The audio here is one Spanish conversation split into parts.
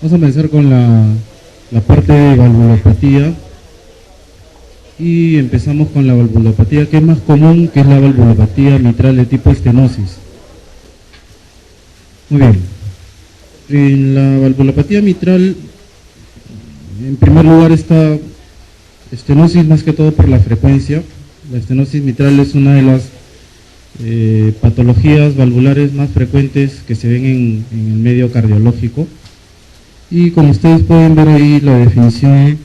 Vamos a empezar con la parte de valvulopatía y empezamos con la valvulopatía que es más común, que es la valvulopatía mitral de tipo estenosis. Muy bien, en la valvulopatía mitral, en primer lugar está estenosis más que todo por la frecuencia. La estenosis mitral es una de las patologías valvulares más frecuentes que se ven en el medio cardiológico. Y como ustedes pueden ver ahí, la definición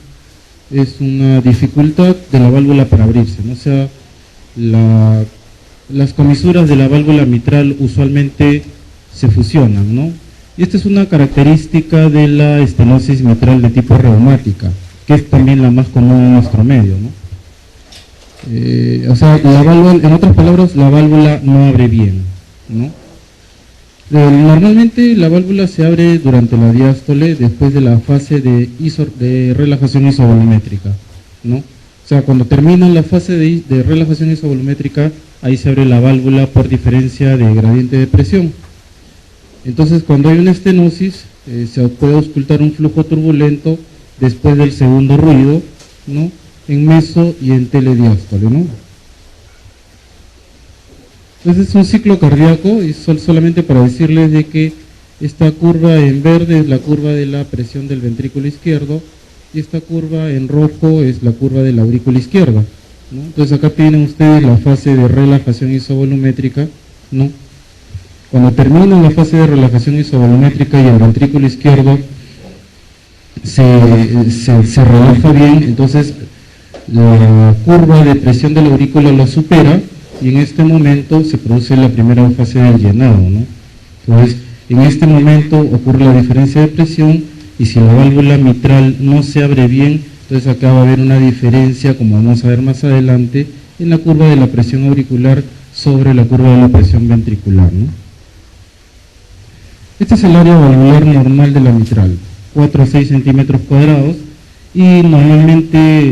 es una dificultad de la válvula para abrirse, ¿no? O sea, las comisuras de la válvula mitral usualmente se fusionan, ¿no? Y esta es una característica de la estenosis mitral de tipo reumática, que es también la más común en nuestro medio, ¿no? O sea, la válvula, en otras palabras, la válvula no abre bien, ¿no? Normalmente la válvula se abre durante la diástole después de la fase de relajación isovolumétrica, ¿no? O sea, cuando termina la fase de relajación isovolumétrica, ahí se abre la válvula por diferencia de gradiente de presión. Entonces, cuando hay una estenosis, se puede auscultar un flujo turbulento después del segundo ruido, ¿no? En meso y en telediástole, ¿no? Entonces es un ciclo cardíaco, y solamente para decirles de que esta curva en verde es la curva de la presión del ventrículo izquierdo y esta curva en rojo es la curva de la aurícula izquierda, ¿no? Entonces acá tienen ustedes la fase de relajación isovolumétrica, ¿no? Cuando termina la fase de relajación isovolumétrica y el ventrículo izquierdo se relaja bien, entonces la curva de presión de la aurícula lo supera y en este momento se produce la primera fase del llenado, ¿no? Entonces, en este momento ocurre la diferencia de presión y si la válvula mitral no se abre bien, entonces acá va a haber una diferencia, como vamos a ver más adelante, en la curva de la presión auricular sobre la curva de la presión ventricular, ¿no? Este es el área valvular normal de la mitral, 4 a 6 centímetros cuadrados, y normalmente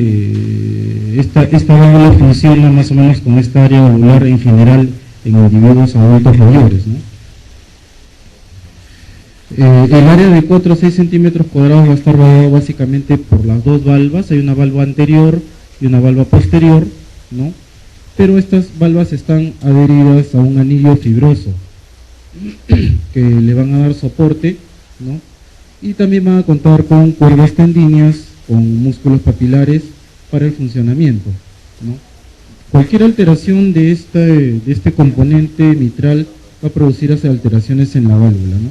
esta válvula funciona más o menos con esta área valvular en general en individuos adultos mayores, ¿no? El área de 4 a 6 centímetros cuadrados va a estar rodeado básicamente por las dos valvas. Hay una valva anterior y una valva posterior, ¿no? Pero estas valvas están adheridas a un anillo fibroso que le van a dar soporte, ¿no? Y también van a contar con cuerdas tendíneas, con músculos papilares para el funcionamiento, ¿no? Cualquier alteración de este componente mitral va a producir alteraciones en la válvula, ¿no?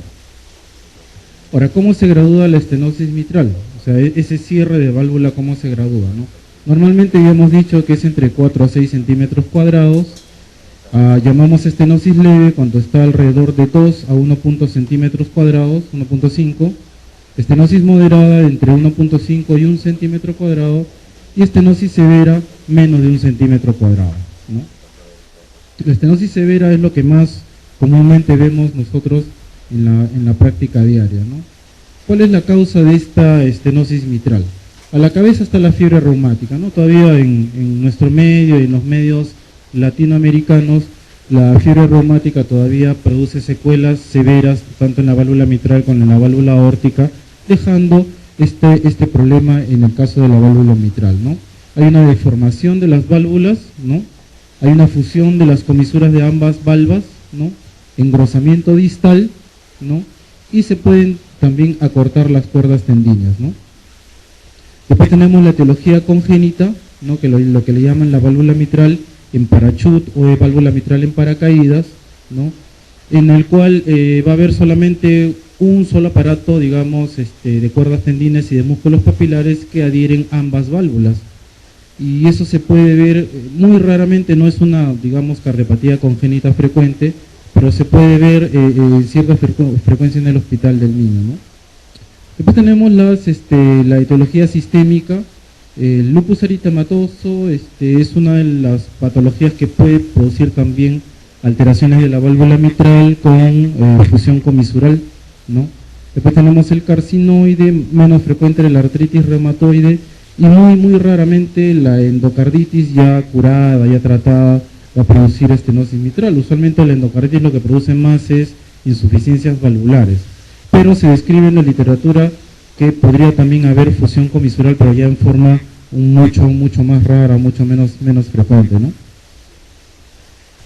Ahora, ¿cómo se gradúa la estenosis mitral? O sea, ese cierre de válvula, ¿cómo se gradúa, no? Normalmente ya hemos dicho que es entre 4 a 6 centímetros cuadrados. Llamamos estenosis leve cuando está alrededor de 2 a 1.5 centímetros cuadrados, 1.5. Estenosis moderada entre 1.5 y 1 centímetro cuadrado. Y estenosis severa menos de 1 centímetro cuadrado, ¿no? La estenosis severa es lo que más comúnmente vemos nosotros en la práctica diaria, ¿no? ¿Cuál es la causa de esta estenosis mitral? A la cabeza está la fiebre reumática, ¿no? Todavía en nuestro medio y en los medios latinoamericanos, la fiebre reumática todavía produce secuelas severas, tanto en la válvula mitral como en la válvula aórtica, dejando este problema en el caso de la válvula mitral, ¿no? Hay una deformación de las válvulas, ¿no? Hay una fusión de las comisuras de ambas valvas, ¿no? Engrosamiento distal, ¿no? Y se pueden también acortar las cuerdas tendíneas, ¿no? Después tenemos la etiología congénita, ¿no? Que lo que le llaman la válvula mitral en parachute o de válvula mitral en paracaídas, ¿no? En el cual va a haber solamente un solo aparato, digamos, de cuerdas tendíneas y de músculos papilares que adhieren ambas válvulas. Y eso se puede ver muy raramente, no es una, digamos, cardiopatía congénita frecuente, pero se puede ver en cierta frecuencia en el hospital del niño, ¿no? Después tenemos la etiología sistémica. El lupus eritematoso es una de las patologías que puede producir también alteraciones de la válvula mitral con fusión comisural, ¿no? Después tenemos el carcinoide, menos frecuente la artritis reumatoide, y muy raramente la endocarditis ya curada, ya tratada, va a producir estenosis mitral. Usualmente la endocarditis lo que produce más es insuficiencias valvulares, pero se describe en la literatura que podría también haber fusión comisural, pero ya en forma mucho más rara, mucho menos frecuente, ¿no?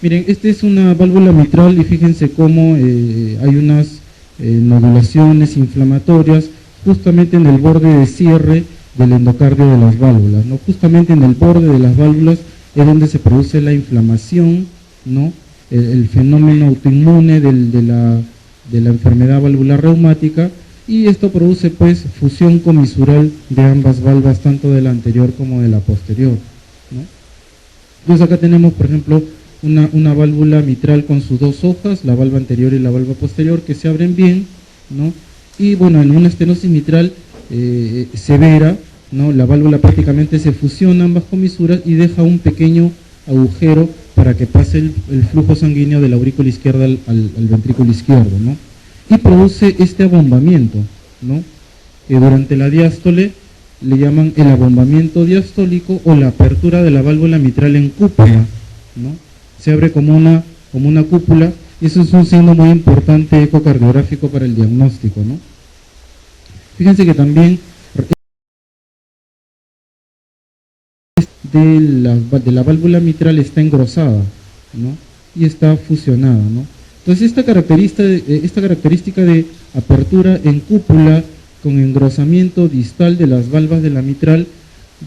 Miren, esta es una válvula mitral y fíjense cómo hay unas nodulaciones inflamatorias justamente en el borde de cierre del endocardio de las válvulas, ¿no? Justamente en el borde de las válvulas es donde se produce la inflamación, ¿no? El fenómeno autoinmune de la enfermedad valvular reumática, y esto produce pues fusión comisural de ambas valvas, tanto de la anterior como de la posterior, ¿no? Entonces acá tenemos, por ejemplo, una válvula mitral con sus dos hojas, la valva anterior y la valva posterior, que se abren bien, ¿no? Y bueno, en una estenosis mitral severa, ¿no? La válvula prácticamente se fusiona ambas comisuras y deja un pequeño agujero para que pase el flujo sanguíneo de la aurícula izquierda al ventrículo izquierdo, ¿no? Y produce este abombamiento, ¿no? Que durante la diástole le llaman el abombamiento diastólico o la apertura de la válvula mitral en cúpula, ¿no? Se abre como una cúpula, y eso es un signo muy importante ecocardiográfico para el diagnóstico, ¿no? Fíjense que también de la válvula mitral está engrosada, ¿no? Y está fusionada, ¿no? Entonces esta característica de apertura en cúpula con engrosamiento distal de las valvas de la mitral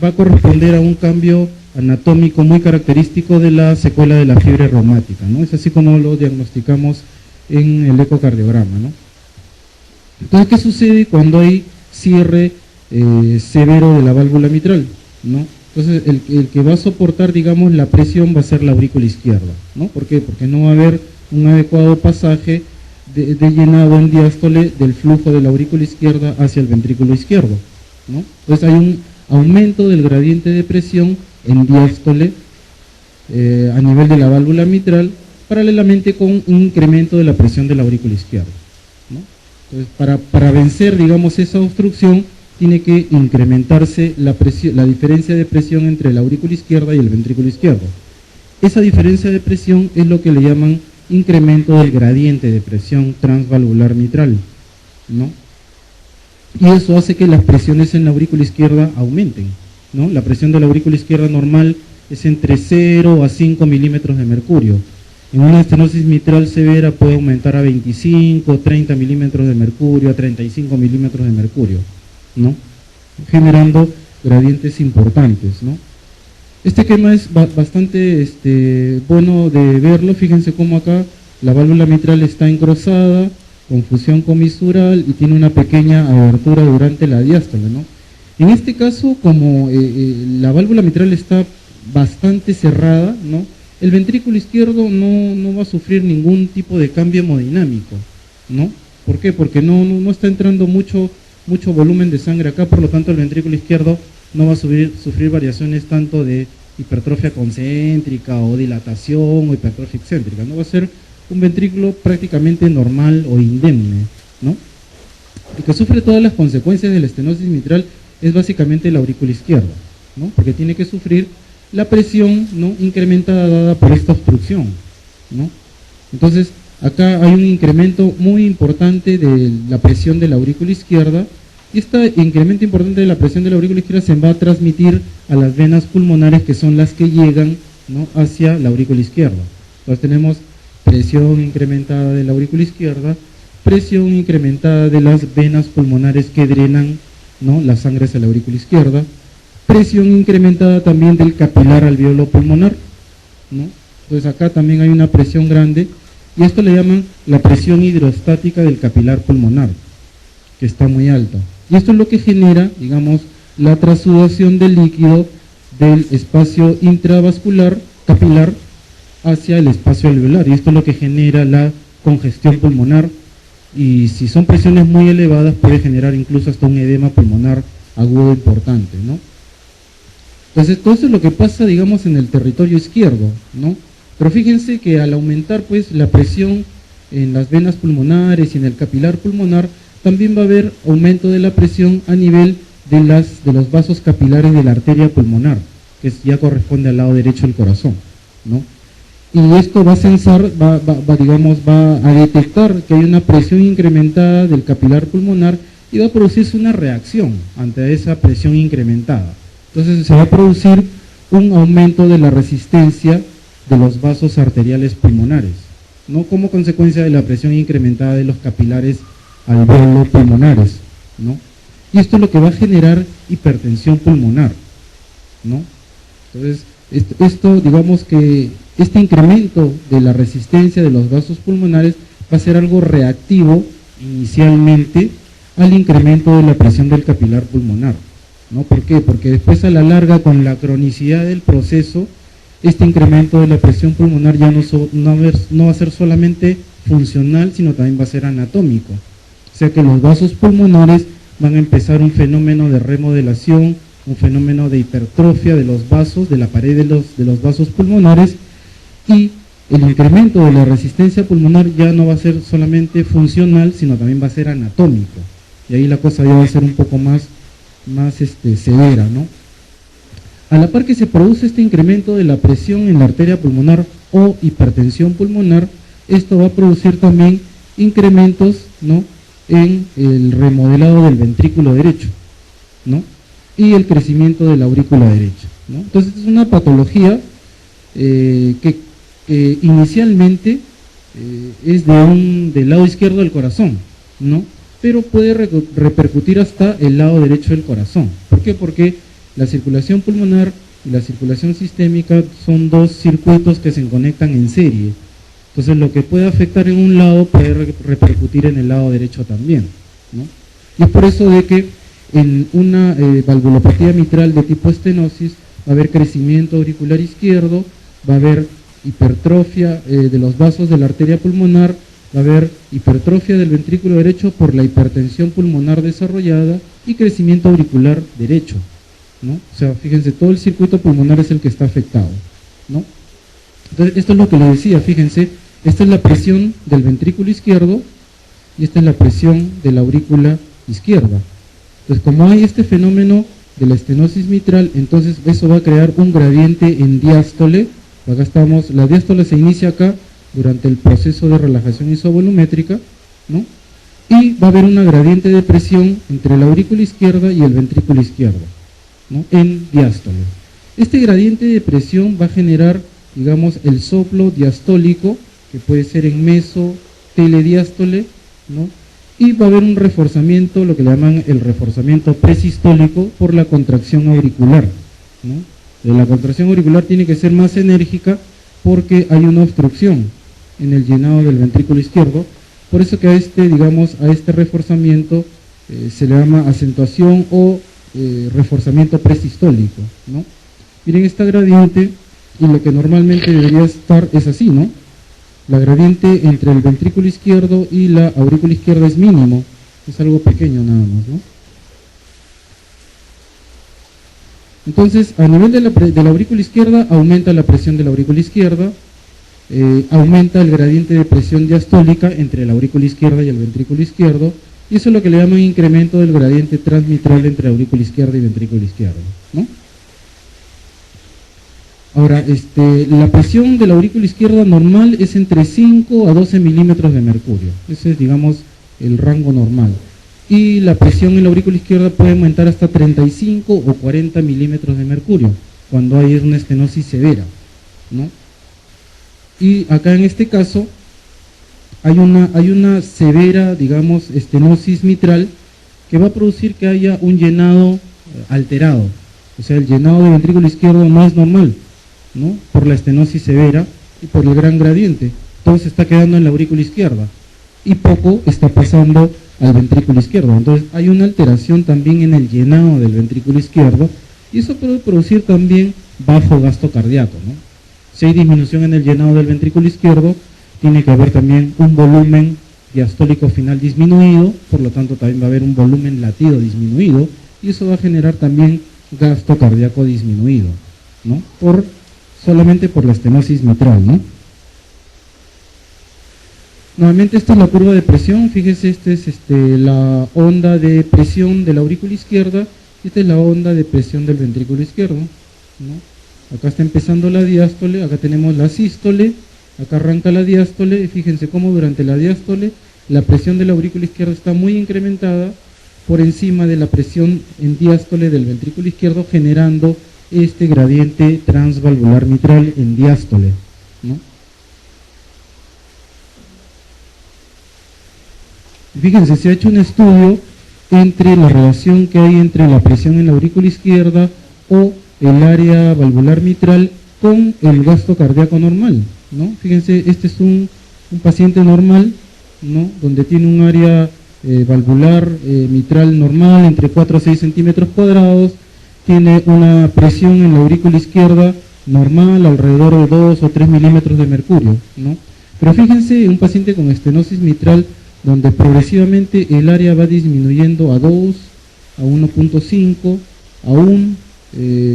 va a corresponder a un cambio anatómico muy característico de la secuela de la fiebre reumática, ¿no? Es así como lo diagnosticamos en el ecocardiograma, ¿no? Entonces, ¿qué sucede cuando hay cierre severo de la válvula mitral, ¿no? Entonces, el que va a soportar, digamos, la presión va a ser la aurícula izquierda, ¿no? ¿Por qué? Porque no va a haber un adecuado pasaje de llenado en diástole del flujo de la aurícula izquierda hacia el ventrículo izquierdo, ¿no? Entonces hay un aumento del gradiente de presión en diástole a nivel de la válvula mitral, paralelamente con un incremento de la presión de la aurícula izquierda, ¿no? Entonces, para vencer, digamos, esa obstrucción, tiene que incrementarse la diferencia de presión entre la aurícula izquierda y el ventrículo izquierdo. Esa diferencia de presión es lo que le llaman incremento del gradiente de presión transvalvular mitral, ¿no? Y eso hace que las presiones en la aurícula izquierda aumenten, ¿no? La presión de la aurícula izquierda normal es entre 0 a 5 milímetros de mercurio. En una estenosis mitral severa puede aumentar a 25, 30 milímetros de mercurio, a 35 milímetros de mercurio, ¿no? Generando gradientes importantes, ¿no? Este esquema es bastante bueno de verlo. Fíjense cómo acá la válvula mitral está engrosada, con fusión comisural y tiene una pequeña abertura durante la diástole, ¿no? En este caso, como la válvula mitral está bastante cerrada, ¿no? El ventrículo izquierdo no va a sufrir ningún tipo de cambio hemodinámico, ¿no? ¿Por qué? Porque no está entrando mucho volumen de sangre acá, por lo tanto el ventrículo izquierdo no va a sufrir variaciones tanto de hipertrofia concéntrica o dilatación o hipertrofia excéntrica, no va a ser un ventrículo prácticamente normal o indemne, ¿no? El que sufre todas las consecuencias de la estenosis mitral es básicamente la aurícula izquierda, ¿no? Porque tiene que sufrir la presión, ¿no?, incrementada dada por esta obstrucción, ¿no? Entonces, acá hay un incremento muy importante de la presión de la aurícula izquierda, y este incremento importante de la presión de la aurícula izquierda se va a transmitir a las venas pulmonares, que son las que llegan, ¿no?, hacia la aurícula izquierda. Entonces tenemos presión incrementada de la aurícula izquierda, presión incrementada de las venas pulmonares que drenan, ¿no?, la sangre hacia la aurícula izquierda, presión incrementada también del capilar alveolo pulmonar, ¿no? Entonces acá también hay una presión grande, y esto le llaman la presión hidrostática del capilar pulmonar, que está muy alta. Y esto es lo que genera, digamos, la trasudación del líquido del espacio intravascular capilar hacia el espacio alveolar, y esto es lo que genera la congestión pulmonar, y si son presiones muy elevadas puede generar incluso hasta un edema pulmonar agudo importante, ¿no? Entonces todo eso es lo que pasa, digamos, en el territorio izquierdo, ¿no? Pero fíjense que al aumentar pues la presión en las venas pulmonares y en el capilar pulmonar, también va a haber aumento de la presión a nivel de los vasos capilares de la arteria pulmonar, que ya corresponde al lado derecho del corazón, ¿no? Y esto va a censar, va a detectar que hay una presión incrementada del capilar pulmonar, y va a producirse una reacción ante esa presión incrementada. Entonces se va a producir un aumento de la resistencia de los vasos arteriales pulmonares, no como consecuencia de la presión incrementada de los capilares alveolo pulmonares, ¿no? Y esto es lo que va a generar hipertensión pulmonar, ¿no? Entonces, esto digamos que este incremento de la resistencia de los vasos pulmonares va a ser algo reactivo inicialmente al incremento de la presión del capilar pulmonar, ¿no? ¿Por qué? Porque después a la larga, con la cronicidad del proceso, este incremento de la presión pulmonar ya no va a ser solamente funcional, sino también va a ser anatómico. O sea que los vasos pulmonares van a empezar un fenómeno de remodelación, un fenómeno de hipertrofia de los vasos, de la pared de los vasos pulmonares, y el incremento de la resistencia pulmonar ya no va a ser solamente funcional, sino también va a ser anatómico. Y ahí la cosa ya va a ser un poco más severa, ¿no? A la par que se produce este incremento de la presión en la arteria pulmonar o hipertensión pulmonar, esto va a producir también incrementos, ¿no?, en el remodelado del ventrículo derecho, ¿no?, y el crecimiento de la aurícula derecha, ¿no? Entonces es una patología que inicialmente es del lado izquierdo del corazón, ¿no?, pero puede repercutir hasta el lado derecho del corazón. ¿Por qué? Porque la circulación pulmonar y la circulación sistémica son dos circuitos que se conectan en serie. Entonces lo que puede afectar en un lado puede repercutir en el lado derecho también, ¿no? Y es por eso de que en una valvulopatía mitral de tipo estenosis va a haber crecimiento auricular izquierdo, va a haber hipertrofia de los vasos de la arteria pulmonar, va a haber hipertrofia del ventrículo derecho por la hipertensión pulmonar desarrollada y crecimiento auricular derecho, ¿no? O sea, fíjense, todo el circuito pulmonar es el que está afectado, ¿no? Entonces, esto es lo que les decía, fíjense, esta es la presión del ventrículo izquierdo y esta es la presión de la aurícula izquierda. Entonces, como hay este fenómeno de la estenosis mitral, entonces eso va a crear un gradiente en diástole. Acá estamos, la diástole se inicia acá durante el proceso de relajación isovolumétrica, ¿no? Y va a haber una gradiente de presión entre la aurícula izquierda y el ventrículo izquierdo, ¿no?, en diástole. Este gradiente de presión va a generar, digamos, el soplo diastólico, que puede ser en meso, telediástole, ¿no? Y va a haber un reforzamiento, lo que le llaman el reforzamiento presistólico por la contracción auricular, ¿no? La contracción auricular tiene que ser más enérgica porque hay una obstrucción en el llenado del ventrículo izquierdo. Por eso que a este reforzamiento se le llama acentuación o reforzamiento presistólico, ¿no? Miren esta gradiente, y lo que normalmente debería estar es así, ¿no? La gradiente entre el ventrículo izquierdo y la aurícula izquierda es mínimo, es algo pequeño nada más, ¿no? Entonces, a nivel de la aurícula izquierda, aumenta la presión de la aurícula izquierda, aumenta el gradiente de presión diastólica entre la aurícula izquierda y el ventrículo izquierdo, y eso es lo que le llaman incremento del gradiente transmitral entre aurícula izquierda y ventrículo izquierdo, ¿no? Ahora, la presión de la aurícula izquierda normal es entre 5 a 12 milímetros de mercurio. Ese es, digamos, el rango normal. Y la presión en la aurícula izquierda puede aumentar hasta 35 o 40 milímetros de mercurio, cuando hay una estenosis severa, ¿no? Y acá en este caso hay una severa, digamos, estenosis mitral que va a producir que haya un llenado alterado. O sea, el llenado del ventrículo izquierdo no es normal, ¿no?, por la estenosis severa y por el gran gradiente. Todo se está quedando en la aurícula izquierda y poco está pasando al ventrículo izquierdo. Entonces hay una alteración también en el llenado del ventrículo izquierdo, y eso puede producir también bajo gasto cardíaco, ¿no? Si hay disminución en el llenado del ventrículo izquierdo, tiene que haber también un volumen diastólico final disminuido, por lo tanto también va a haber un volumen latido disminuido, y eso va a generar también gasto cardíaco disminuido, ¿no?, solamente por la estenosis mitral, ¿no? Nuevamente, esta es la curva de presión. Fíjese, esta es la onda de presión de la aurícula izquierda, esta es la onda de presión del ventrículo izquierdo, ¿no? Acá está empezando la diástole, acá tenemos la sístole, acá arranca la diástole, y fíjense cómo durante la diástole la presión de la aurícula izquierda está muy incrementada, por encima de la presión en diástole del ventrículo izquierdo, generando este gradiente transvalvular mitral en diástole, ¿no? Fíjense, se ha hecho un estudio entre la relación que hay entre la presión en la aurícula izquierda o el área valvular mitral con el gasto cardíaco normal, ¿no? Fíjense, este es un paciente normal, ¿no? Donde tiene un área valvular mitral normal entre 4 a 6 centímetros cuadrados, tiene una presión en la aurícula izquierda normal, alrededor de 2 o 3 milímetros de mercurio, ¿no? Pero fíjense, un paciente con estenosis mitral donde progresivamente el área va disminuyendo a 2, a 1.5, a 1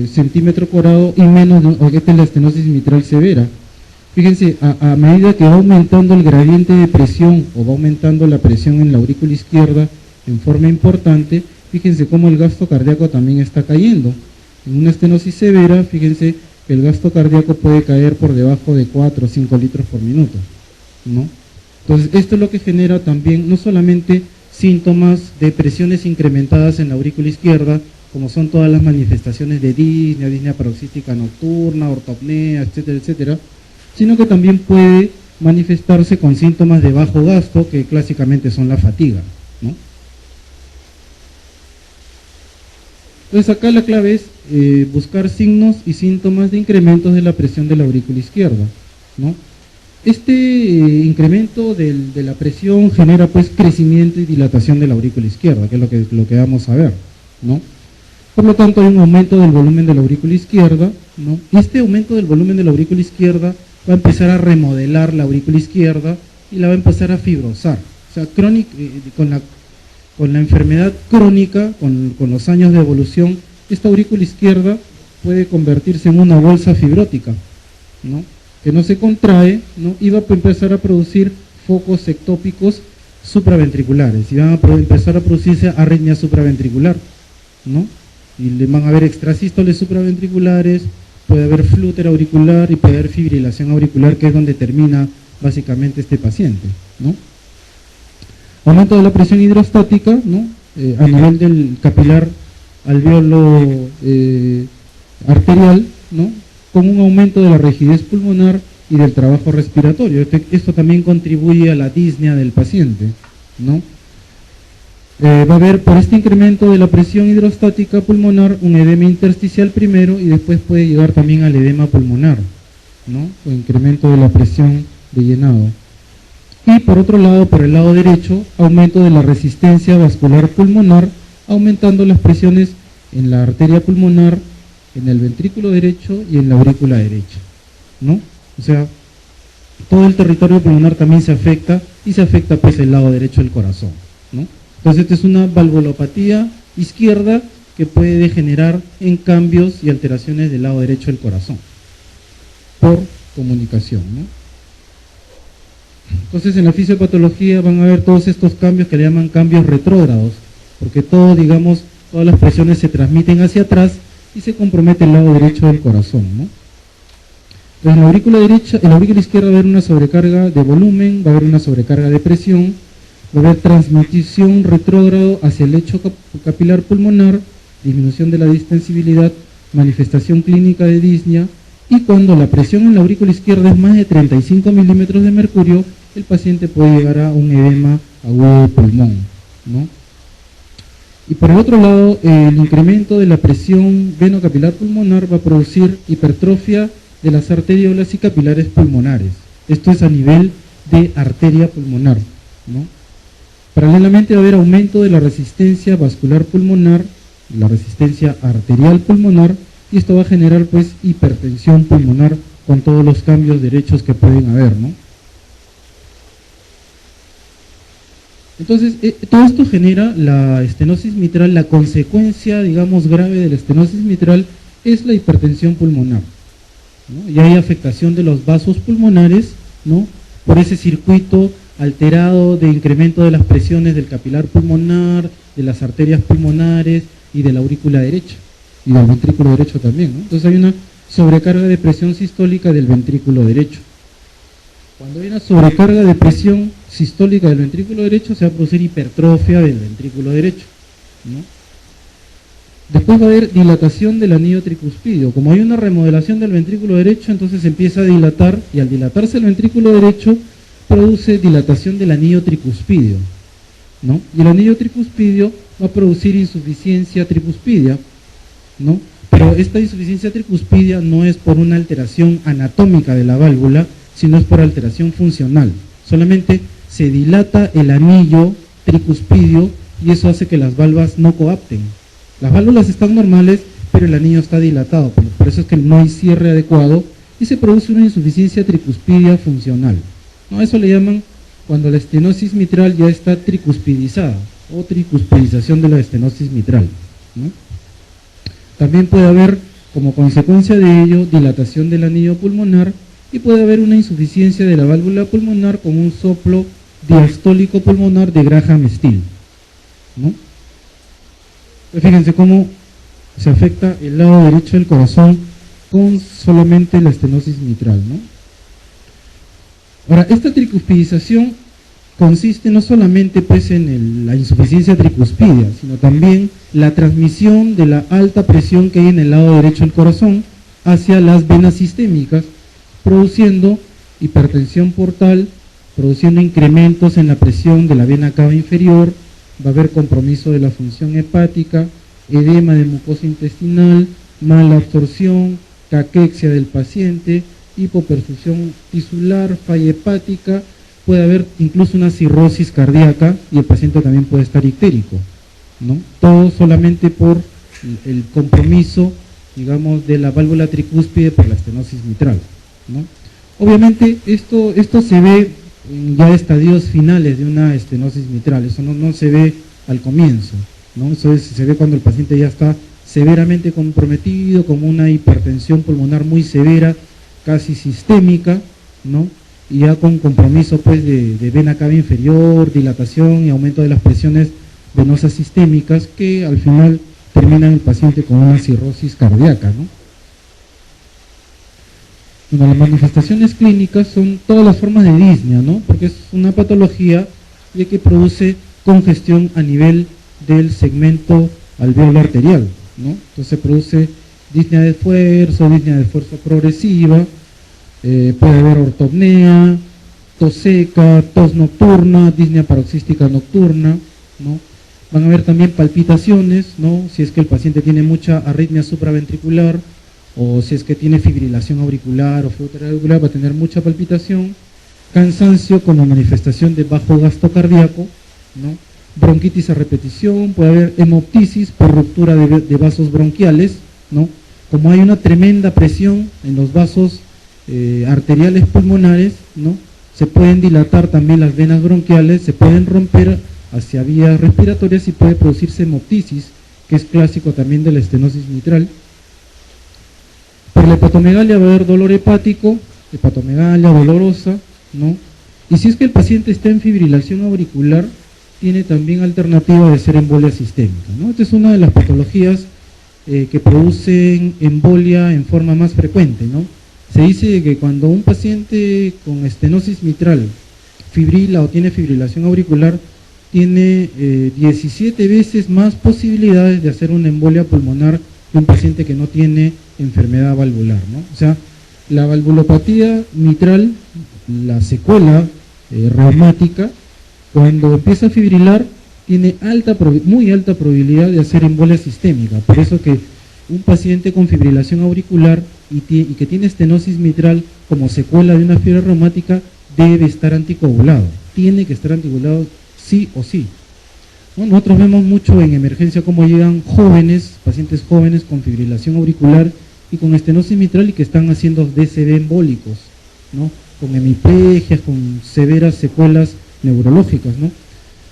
centímetro cuadrado y menos, ¿no? Esta es la estenosis mitral severa. Fíjense, a medida que va aumentando el gradiente de presión o va aumentando la presión en la aurícula izquierda en forma importante, fíjense cómo el gasto cardíaco también está cayendo. En una estenosis severa, fíjense que el gasto cardíaco puede caer por debajo de 4 o 5 litros por minuto, ¿no? Entonces, esto es lo que genera también no solamente síntomas de presiones incrementadas en la aurícula izquierda, como son todas las manifestaciones de disnea, disnea paroxística nocturna, ortopnea, etcétera, etcétera, sino que también puede manifestarse con síntomas de bajo gasto, que clásicamente son la fatiga, ¿no? Entonces acá la clave es buscar signos y síntomas de incrementos de la presión de la aurícula izquierda, ¿no? Este incremento de la presión genera pues crecimiento y dilatación de la aurícula izquierda, que es lo que vamos a ver, ¿no? Por lo tanto hay un aumento del volumen de la aurícula izquierda, ¿no? Y este aumento del volumen de la aurícula izquierda va a empezar a remodelar la aurícula izquierda y la va a empezar a fibrosar. O sea, con la enfermedad crónica, con los años de evolución, esta aurícula izquierda puede convertirse en una bolsa fibrótica, ¿no? Que no se contrae, ¿no? Y va a empezar a producir focos ectópicos supraventriculares y van a empezar a producirse arritmia supraventricular, ¿no? Y le van a haber extrasístoles supraventriculares, puede haber flúter auricular y puede haber fibrilación auricular, que es donde termina básicamente este paciente, ¿no? Aumento de la presión hidrostática, ¿no? A nivel del capilar alveolo arterial, ¿no? Con un aumento de la rigidez pulmonar y del trabajo respiratorio. Esto también contribuye a la disnea del paciente, ¿no? Va a haber por este incremento de la presión hidrostática pulmonar un edema intersticial primero y después puede llegar también al edema pulmonar, ¿no? O incremento de la presión de llenado. Y por otro lado, por el lado derecho, aumento de la resistencia vascular pulmonar, aumentando las presiones en la arteria pulmonar, en el ventrículo derecho y en la aurícula derecha, ¿no? O sea, todo el territorio pulmonar también se afecta y se afecta pues el lado derecho del corazón, ¿no? Entonces esta es una valvulopatía izquierda que puede degenerar en cambios y alteraciones del lado derecho del corazón por comunicación, ¿no? Entonces en la fisiopatología van a ver todos estos cambios que le llaman cambios retrógrados, porque todo, digamos, todas las presiones se transmiten hacia atrás y se compromete el lado derecho del corazón, ¿no? Entonces en la aurícula derecha, en la aurícula izquierda va a haber una sobrecarga de volumen, va a haber una sobrecarga de presión, va a haber transmisión retrógrado hacia el lecho capilar pulmonar, disminución de la distensibilidad, manifestación clínica de disnea, y cuando la presión en la aurícula izquierda es más de 35 milímetros de mercurio, el paciente puede llegar a un edema agudo de pulmón, ¿no? Y por el otro lado, el incremento de la presión venocapilar pulmonar va a producir hipertrofia de las arteriolas y capilares pulmonares. Esto es a nivel de arteria pulmonar, ¿no? Paralelamente va a haber aumento de la resistencia vascular pulmonar, la resistencia arterial pulmonar, y esto va a generar pues hipertensión pulmonar con todos los cambios derechos que pueden haber, ¿no? Entonces, todo esto genera la estenosis mitral. La consecuencia, digamos, grave de la estenosis mitral es la hipertensión pulmonar, ¿no? Y hay afectación de los vasos pulmonares, ¿no? Por ese circuito alterado de incremento de las presiones del capilar pulmonar, de las arterias pulmonares y de la aurícula derecha, y del ventrículo derecho también, ¿no? Entonces hay una sobrecarga de presión sistólica del ventrículo derecho. Cuando hay una sobrecarga de presión sistólica del ventrículo derecho, se va a producir hipertrofia del ventrículo derecho, ¿no? Después va a haber dilatación del anillo tricuspidio. Como hay una remodelación del ventrículo derecho, entonces empieza a dilatar, y al dilatarse el ventrículo derecho, produce dilatación del anillo tricuspidio, ¿no? Y el anillo tricuspidio va a producir insuficiencia tricuspidia, ¿no? Pero esta insuficiencia tricuspidia no es por una alteración anatómica de la válvula, sino es por alteración funcional. Solamente se dilata el anillo tricuspidio y eso hace que las valvas no coapten. Las válvulas están normales, pero el anillo está dilatado, por eso es que no hay cierre adecuado y se produce una insuficiencia tricuspidia funcional, ¿no? Eso le llaman cuando la estenosis mitral ya está tricuspidizada o tricuspidización de la estenosis mitral, ¿no? También puede haber, como consecuencia de ello, dilatación del anillo pulmonar y puede haber una insuficiencia de la válvula pulmonar con un soplo diastólico pulmonar de Graham-Still, ¿no? Fíjense cómo se afecta el lado derecho del corazón con solamente la estenosis mitral, ¿no? Ahora, esta tricuspidización consiste no solamente pues en la insuficiencia tricuspidia, sino también la transmisión de la alta presión que hay en el lado derecho del corazón hacia las venas sistémicas, produciendo hipertensión portal, produciendo incrementos en la presión de la vena cava inferior, va a haber compromiso de la función hepática, edema de mucosa intestinal, mala absorción, caquexia del paciente, hipoperfusión tisular, falla hepática, puede haber incluso una cirrosis cardíaca y el paciente también puede estar ictérico, ¿no? Todo solamente por el compromiso, digamos, de la válvula tricúspide por la estenosis mitral, ¿no? Obviamente esto se ve en ya estadios finales de una estenosis mitral, eso no se ve al comienzo, ¿no? Eso se ve cuando el paciente ya está severamente comprometido, con una hipertensión pulmonar muy severa, casi sistémica, ¿no? Y ya con compromiso pues de vena cava inferior, dilatación y aumento de las presiones venosas sistémicas que al final terminan el paciente con una cirrosis cardíaca, ¿no? Bueno, las manifestaciones clínicas son todas las formas de disnea, ¿no? Porque es una patología ya que produce congestión a nivel del segmento alveolo arterial, ¿no? Entonces se produce disnea de esfuerzo progresiva, puede haber ortopnea, tos seca, tos nocturna, disnea paroxística nocturna, ¿no? Van a haber también palpitaciones, ¿no? Si es que el paciente tiene mucha arritmia supraventricular o si es que tiene fibrilación auricular o flujo auricular, va a tener mucha palpitación, cansancio como manifestación de bajo gasto cardíaco, ¿no? Bronquitis a repetición, puede haber hemoptisis por ruptura de vasos bronquiales, ¿no? Como hay una tremenda presión en los vasos arteriales pulmonares, ¿no? Se pueden dilatar también las venas bronquiales, se pueden romper hacia vías respiratorias y puede producirse hemoptisis, que es clásico también de la estenosis mitral. Por la hepatomegalia va a haber dolor hepático, hepatomegalia dolorosa, ¿no? Y si es que el paciente está en fibrilación auricular, tiene también alternativa de ser embolia sistémica, ¿no? Esta es una de las patologías que producen embolia en forma más frecuente, ¿no? Se dice que cuando un paciente con estenosis mitral fibrila o tiene fibrilación auricular, tiene 17 veces más posibilidades de hacer una embolia pulmonar que un paciente que no tiene enfermedad valvular, ¿no? O sea, la valvulopatía mitral, la secuela reumática, cuando empieza a fibrilar, tiene muy alta probabilidad de hacer embolia sistémica. Por eso que un paciente con fibrilación auricular y que tiene estenosis mitral como secuela de una fiebre reumática debe estar anticoagulado, tiene que estar anticoagulado sí o sí, ¿no? Nosotros vemos mucho en emergencia cómo llegan pacientes jóvenes con fibrilación auricular y con estenosis mitral y que están haciendo DCB embólicos, ¿no? Con hemiplegias, con severas secuelas neurológicas, ¿no?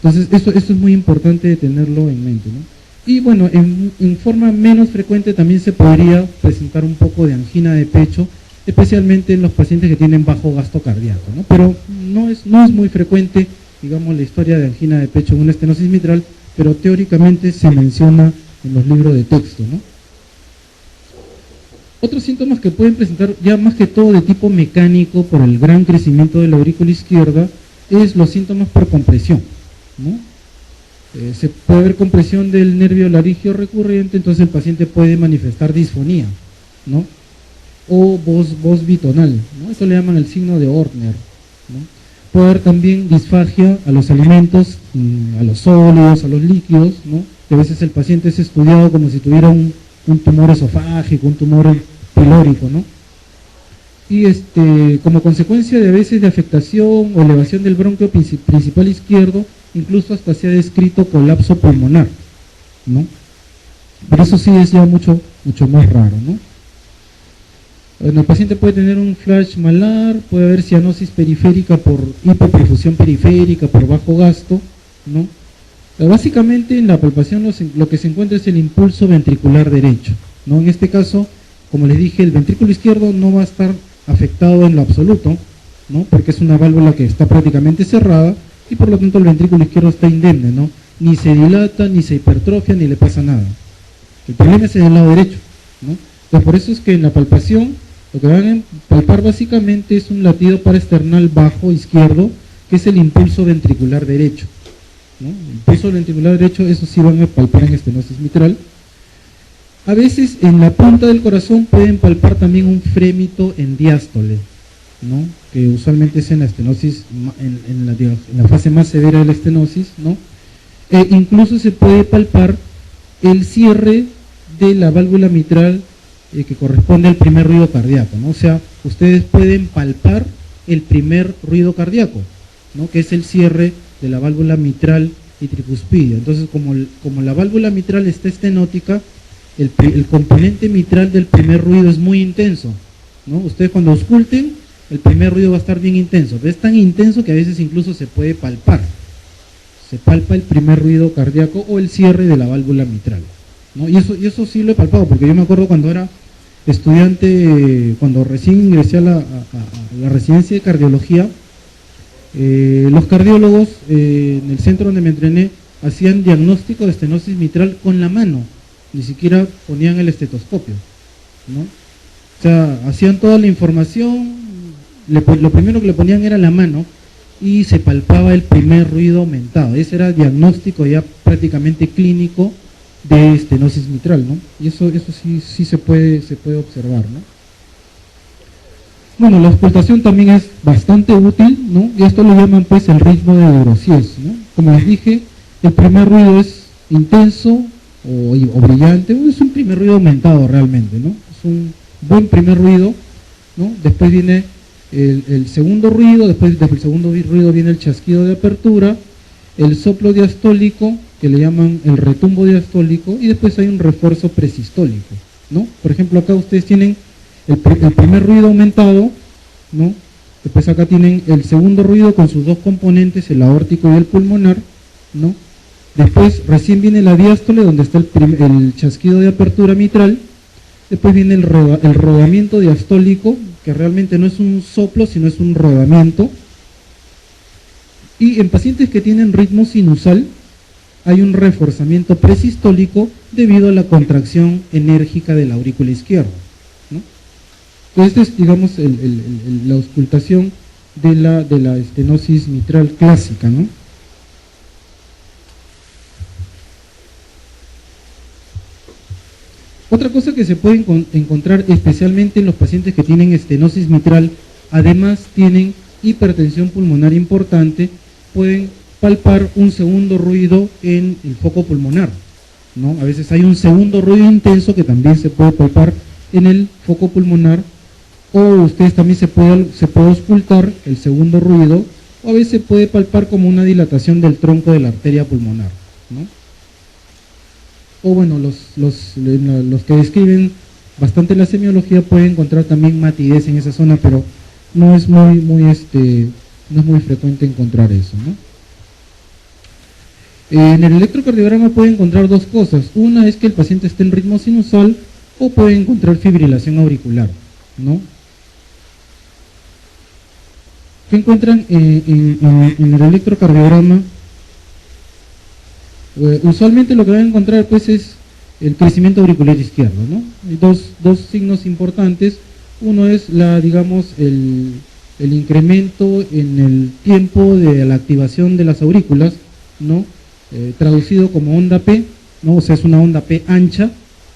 Entonces esto es muy importante tenerlo en mente, ¿no? Y bueno, en forma menos frecuente también se podría presentar un poco de angina de pecho, especialmente en los pacientes que tienen bajo gasto cardíaco, ¿no? Pero no es muy frecuente, digamos, la historia de angina de pecho en una estenosis mitral, pero teóricamente se menciona en los libros de texto, ¿no? Otros síntomas que pueden presentar, ya más que todo de tipo mecánico por el gran crecimiento de la aurícula izquierda, es los síntomas por compresión, ¿no? Se puede haber compresión del nervio laringeo recurrente, entonces el paciente puede manifestar disfonía, ¿no? O voz bitonal, ¿no? Eso le llaman el signo de Ortner, ¿no? Puede haber también disfagia a los alimentos, a los sólidos, a los líquidos, ¿no? Que a veces el paciente es estudiado como si tuviera un tumor esofágico, un tumor pilórico, ¿no? Y como consecuencia de a veces de afectación o elevación del bronquio principal izquierdo, incluso hasta se ha descrito colapso pulmonar, ¿no? Pero eso sí es ya mucho más raro, ¿no? Bueno, el paciente puede tener un flash malar, puede haber cianosis periférica por hipoperfusión periférica, por bajo gasto, ¿no? Pero básicamente en la palpación lo que se encuentra es el impulso ventricular derecho, ¿no? En este caso, como les dije, el ventrículo izquierdo no va a estar afectado en lo absoluto, ¿no? Porque es una válvula que está prácticamente cerrada y por lo tanto el ventrículo izquierdo está indemne, ¿no? Ni se dilata, ni se hipertrofia, ni le pasa nada. El problema es en el lado derecho, ¿no? Entonces por eso es que en la palpación lo que van a palpar básicamente es un latido paraesternal bajo izquierdo, que es el impulso ventricular derecho, ¿no? El impulso ventricular derecho, eso sí van a palpar en estenosis mitral. A veces en la punta del corazón pueden palpar también un frémito en diástole, ¿no? Que usualmente es en la estenosis, en la fase más severa de la estenosis, ¿no? E incluso se puede palpar el cierre de la válvula mitral que corresponde al primer ruido cardíaco, ¿no? O sea, ustedes pueden palpar el primer ruido cardíaco, ¿no? Que es el cierre de la válvula mitral y tricuspidia. Entonces, como la válvula mitral está estenótica, el componente mitral del primer ruido es muy intenso, ¿no? Ustedes cuando ausculten, el primer ruido va a estar bien intenso, pero es tan intenso que a veces incluso se puede palpar. Se palpa el primer ruido cardíaco o el cierre de la válvula mitral, ¿no? Y eso sí lo he palpado, porque yo me acuerdo cuando era estudiante, cuando recién ingresé a la residencia de cardiología, los cardiólogos en el centro donde me entrené hacían diagnóstico de estenosis mitral con la mano, ni siquiera ponían el estetoscopio, ¿no? O sea, hacían toda la información, lo primero que le ponían era la mano y se palpaba el primer ruido aumentado. Ese era diagnóstico ya prácticamente clínico de estenosis mitral, ¿no? Y eso sí se puede observar, ¿no? Bueno, la auscultación también es bastante útil, ¿no? Y esto lo llaman pues el ritmo de De Grossier, ¿no? Como les dije, el primer ruido es intenso o brillante, es un primer ruido aumentado realmente, ¿no? Es un buen primer ruido, ¿no? Después viene el segundo ruido, después del segundo ruido viene el chasquido de apertura, el soplo diastólico, que le llaman el retumbo diastólico, y después hay un refuerzo presistólico, ¿no? Por ejemplo, acá ustedes tienen el primer ruido aumentado, ¿no? Después acá tienen el segundo ruido con sus dos componentes, el aórtico y el pulmonar, ¿no? Después recién viene la diástole, donde está el chasquido de apertura mitral. Después viene el rodamiento diastólico, que realmente no es un soplo, sino es un rodamiento. Y en pacientes que tienen ritmo sinusal, hay un reforzamiento presistólico debido a la contracción enérgica de la aurícula izquierda, ¿no? Entonces, esta es, digamos, la auscultación de la estenosis mitral clásica, ¿no? Otra cosa que se puede encontrar especialmente en los pacientes que tienen estenosis mitral, además tienen hipertensión pulmonar importante, pueden palpar un segundo ruido en el foco pulmonar, ¿no? A veces hay un segundo ruido intenso que también se puede palpar en el foco pulmonar, o ustedes también se puede auscultar el segundo ruido, o a veces se puede palpar como una dilatación del tronco de la arteria pulmonar, ¿no? O bueno, los que describen bastante la semiología pueden encontrar también matidez en esa zona, pero no es muy frecuente encontrar eso, ¿no? En el electrocardiograma puede encontrar dos cosas. Una es que el paciente esté en ritmo sinusal, o puede encontrar fibrilación auricular, ¿no? ¿Qué encuentran en el electrocardiograma? Usualmente lo que van a encontrar pues es el crecimiento auricular izquierdo, ¿no? Hay dos signos importantes. Uno es el incremento en el tiempo de la activación de las aurículas, ¿no? traducido como onda P, ¿no? O sea, es una onda P ancha,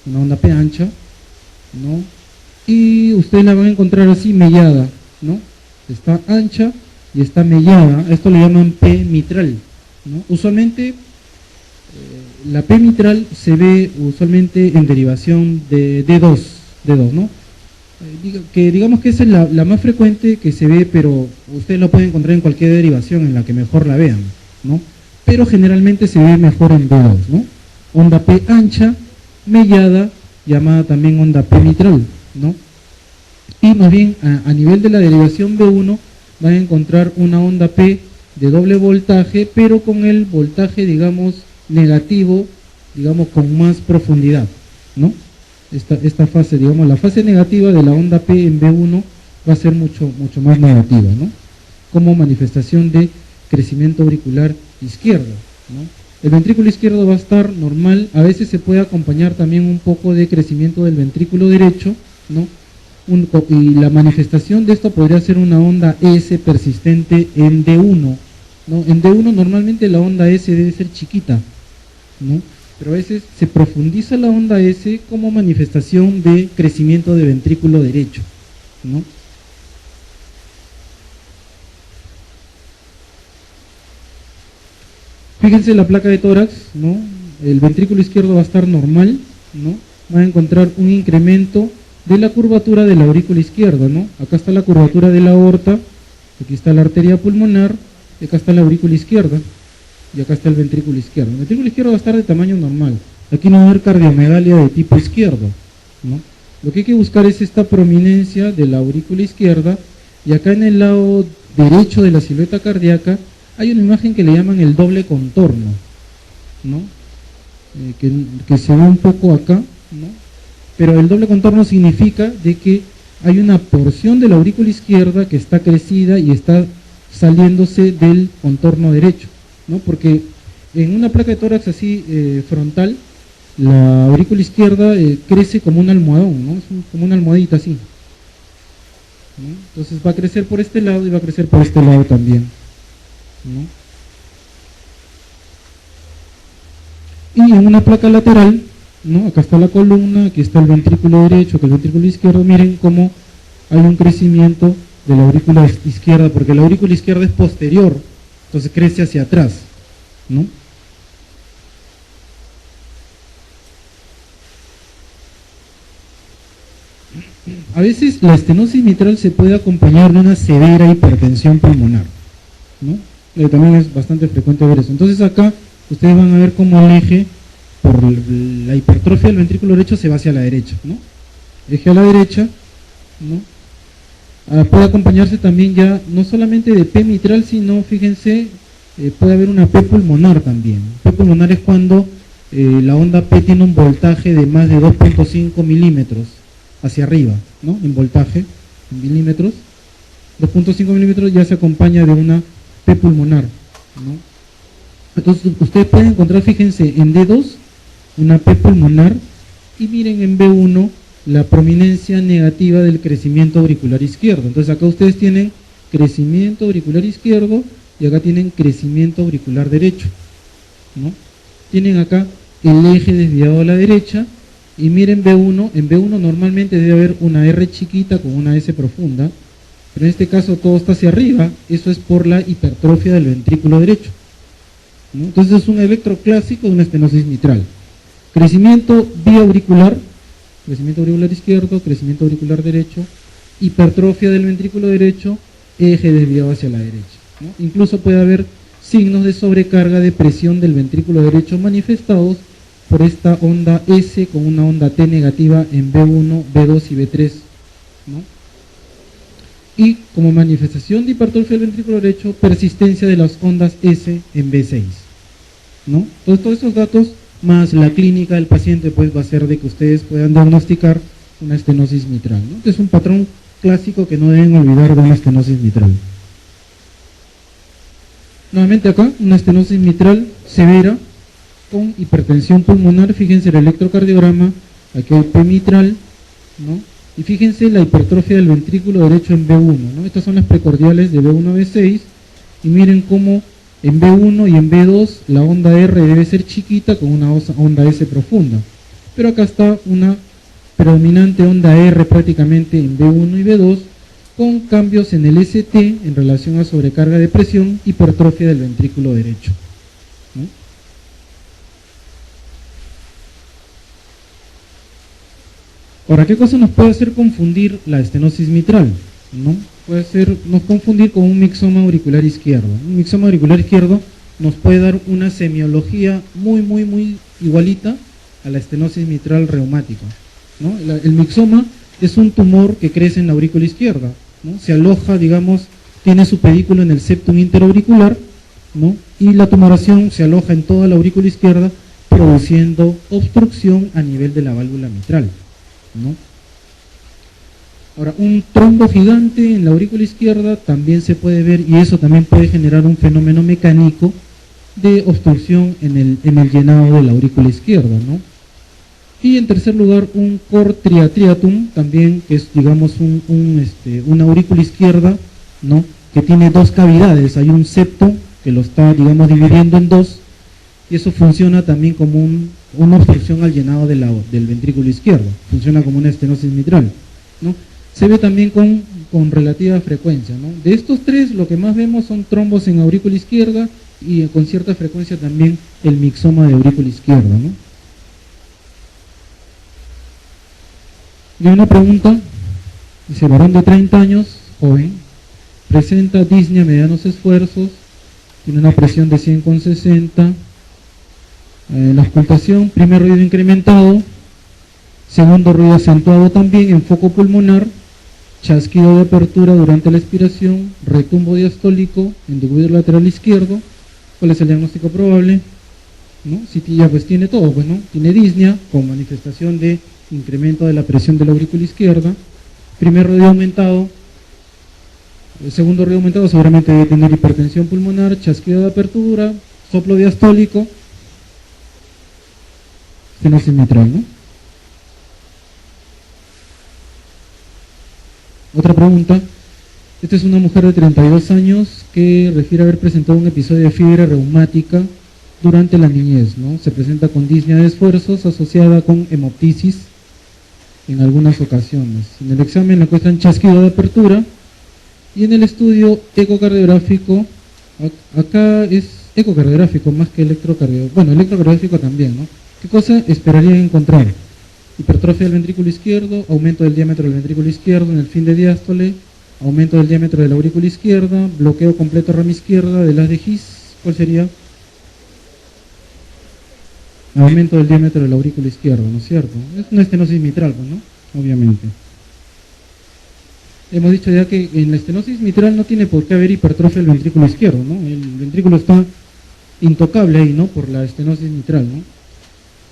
¿no? Y ustedes la van a encontrar así mellada, ¿no? Está ancha y está mellada, a esto le llaman P mitral, ¿no? Usualmente la P mitral se ve usualmente en derivación de D2, ¿no? Digamos que esa es la más frecuente que se ve, pero ustedes lo pueden encontrar en cualquier derivación en la que mejor la vean, ¿no? Pero generalmente se ve mejor en D2, ¿no? Onda P ancha, mellada, llamada también onda P mitral, ¿no? Y más bien a nivel de la derivación B1 van a encontrar una onda P de doble voltaje, pero con el voltaje, digamos, negativo, digamos, con más profundidad, ¿no? Esta fase, digamos, la fase negativa de la onda P en B1 va a ser mucho más negativa, ¿no? Como manifestación de crecimiento auricular izquierdo, ¿no? El ventrículo izquierdo va a estar normal, a veces se puede acompañar también un poco de crecimiento del ventrículo derecho, ¿no? Y la manifestación de esto podría ser una onda S persistente en D1, ¿no? En D1 normalmente la onda S debe ser chiquita, ¿no? Pero a veces se profundiza la onda S como manifestación de crecimiento de ventrículo derecho, ¿no? Fíjense la placa de tórax, ¿no? El ventrículo izquierdo va a estar normal, ¿no? Van a encontrar un incremento de la curvatura de la aurícula izquierda, ¿no? Acá está la curvatura de la aorta, aquí está la arteria pulmonar, y acá está la aurícula izquierda, y acá está el ventrículo izquierdo. El ventrículo izquierdo va a estar de tamaño normal. Aquí no va a haber cardiomegalia de tipo izquierdo, ¿no? Lo que hay que buscar es esta prominencia de la aurícula izquierda, y acá en el lado derecho de la silueta cardíaca hay una imagen que le llaman el doble contorno, ¿no? Que se ve un poco acá, ¿no? Pero el doble contorno significa de que hay una porción de la aurícula izquierda que está crecida y está saliéndose del contorno derecho, ¿no? Porque en una placa de tórax así frontal, la aurícula izquierda crece como un almohadón, ¿no? Como una almohadita así, ¿no? Entonces va a crecer por este lado y va a crecer por este lado también, ¿no? Y en una placa lateral, ¿no? Acá está la columna, aquí está el ventrículo derecho, que el ventrículo izquierdo, miren cómo hay un crecimiento de la aurícula izquierda, porque la aurícula izquierda es posterior, entonces crece hacia atrás, ¿no? A veces la estenosis mitral se puede acompañar de una severa hipertensión pulmonar, ¿no? También es bastante frecuente ver eso. Entonces acá ustedes van a ver cómo el eje por la hipertrofia del ventrículo derecho se va hacia la derecha, ¿no? Eje a la derecha, ¿no? Puede acompañarse también ya no solamente de P mitral, sino, fíjense, puede haber una P pulmonar también. P pulmonar es cuando la onda P tiene un voltaje de más de 2.5 milímetros hacia arriba, ¿no? En voltaje, en milímetros. 2.5 milímetros ya se acompaña de una P pulmonar, ¿no? Entonces ustedes pueden encontrar, fíjense, en D2 una P pulmonar y miren en B1 la prominencia negativa del crecimiento auricular izquierdo. Entonces acá ustedes tienen crecimiento auricular izquierdo y acá tienen crecimiento auricular derecho, ¿no? Tienen acá el eje desviado a la derecha y miren B1, en B1 normalmente debe haber una R chiquita con una S profunda, pero en este caso todo está hacia arriba, eso es por la hipertrofia del ventrículo derecho, ¿no? Entonces es un electroclásico de una estenosis mitral. Crecimiento biauricular, crecimiento auricular izquierdo, crecimiento auricular derecho, hipertrofia del ventrículo derecho, eje desviado hacia la derecha, ¿no? Incluso puede haber signos de sobrecarga de presión del ventrículo derecho manifestados por esta onda S con una onda T negativa en B1, B2 y B3, ¿no? Y como manifestación de hipertrofia del ventrículo derecho, persistencia de las ondas S en B6, ¿no? Entonces todos estos datos más la clínica del paciente pues va a ser de que ustedes puedan diagnosticar una estenosis mitral, ¿no? Que es un patrón clásico que no deben olvidar de una estenosis mitral. Nuevamente acá, una estenosis mitral severa con hipertensión pulmonar, fíjense el electrocardiograma, aquí hay P mitral, ¿no? Y fíjense la hipertrofia del ventrículo derecho en B1, ¿no? Estas son las precordiales de B1 a B6, y miren cómo En B1 y en B2 la onda R debe ser chiquita con una onda S profunda. Pero acá está una predominante onda R prácticamente en B1 y B2 con cambios en el ST en relación a sobrecarga de presión, hipertrofia del ventrículo derecho, ¿no? Ahora, ¿qué cosa nos puede hacer confundir la estenosis mitral? ¿No? Puede hacernos confundir con un mixoma auricular izquierdo. Un mixoma auricular izquierdo nos puede dar una semiología muy igualita a la estenosis mitral reumática, ¿no? El mixoma es un tumor que crece en la aurícula izquierda, ¿no? Se aloja, digamos, tiene su pedículo en el septum interauricular, ¿no? Y la tumoración se aloja en toda la aurícula izquierda, produciendo obstrucción a nivel de la válvula mitral, ¿no? Ahora, un trombo gigante en la aurícula izquierda también se puede ver, y eso también puede generar un fenómeno mecánico de obstrucción en el llenado de la aurícula izquierda, ¿no? Y en tercer lugar, un cor triatriatum, también que es, digamos, una aurícula izquierda, ¿no? Que tiene dos cavidades, hay un septo que lo está, digamos, dividiendo en dos, y eso funciona también como una obstrucción al llenado del ventrículo izquierdo, funciona como una estenosis mitral, ¿no? Se ve también con relativa frecuencia, ¿no? De estos tres, lo que más vemos son trombos en aurícula izquierda y con cierta frecuencia también el mixoma de aurícula izquierda, ¿no? Y una pregunta, dice, varón de 30 años, joven, presenta disnea a medianos esfuerzos, tiene una presión de 100/60, la auscultación, primer ruido incrementado, segundo ruido acentuado también en foco pulmonar, chasquido de apertura durante la expiración, retumbo diastólico en decúbito lateral izquierdo. ¿Cuál es el diagnóstico probable? ¿No? Si ya pues tiene todo, pues, ¿no? Tiene disnea con manifestación de incremento de la presión de la aurícula izquierda, primer ruido aumentado, el segundo ruido aumentado seguramente debe tener hipertensión pulmonar, chasquido de apertura, soplo diastólico, estenosis mitral, ¿no? Otra pregunta, esta es una mujer de 32 años que refiere haber presentado un episodio de fiebre reumática durante la niñez, ¿no? Se presenta con disnea de esfuerzos asociada con hemoptisis en algunas ocasiones. En el examen le encuentran chasquido de apertura y en el estudio ecocardiográfico, acá es ecocardiográfico más que electrocardiográfico, bueno, electrocardiográfico también, ¿no? ¿Qué cosa esperarían encontrar? Hipertrofia del ventrículo izquierdo, aumento del diámetro del ventrículo izquierdo en el fin de diástole, aumento del diámetro de la aurícula izquierda, bloqueo completo rama izquierda del haz de His. ¿Cuál sería? Aumento del diámetro de la aurícula izquierda, ¿no es cierto? Es una estenosis mitral, ¿no? Obviamente. Hemos dicho ya que en la estenosis mitral no tiene por qué haber hipertrofia del ventrículo izquierdo, ¿no? El ventrículo está intocable ahí, ¿no? Por la estenosis mitral, ¿no?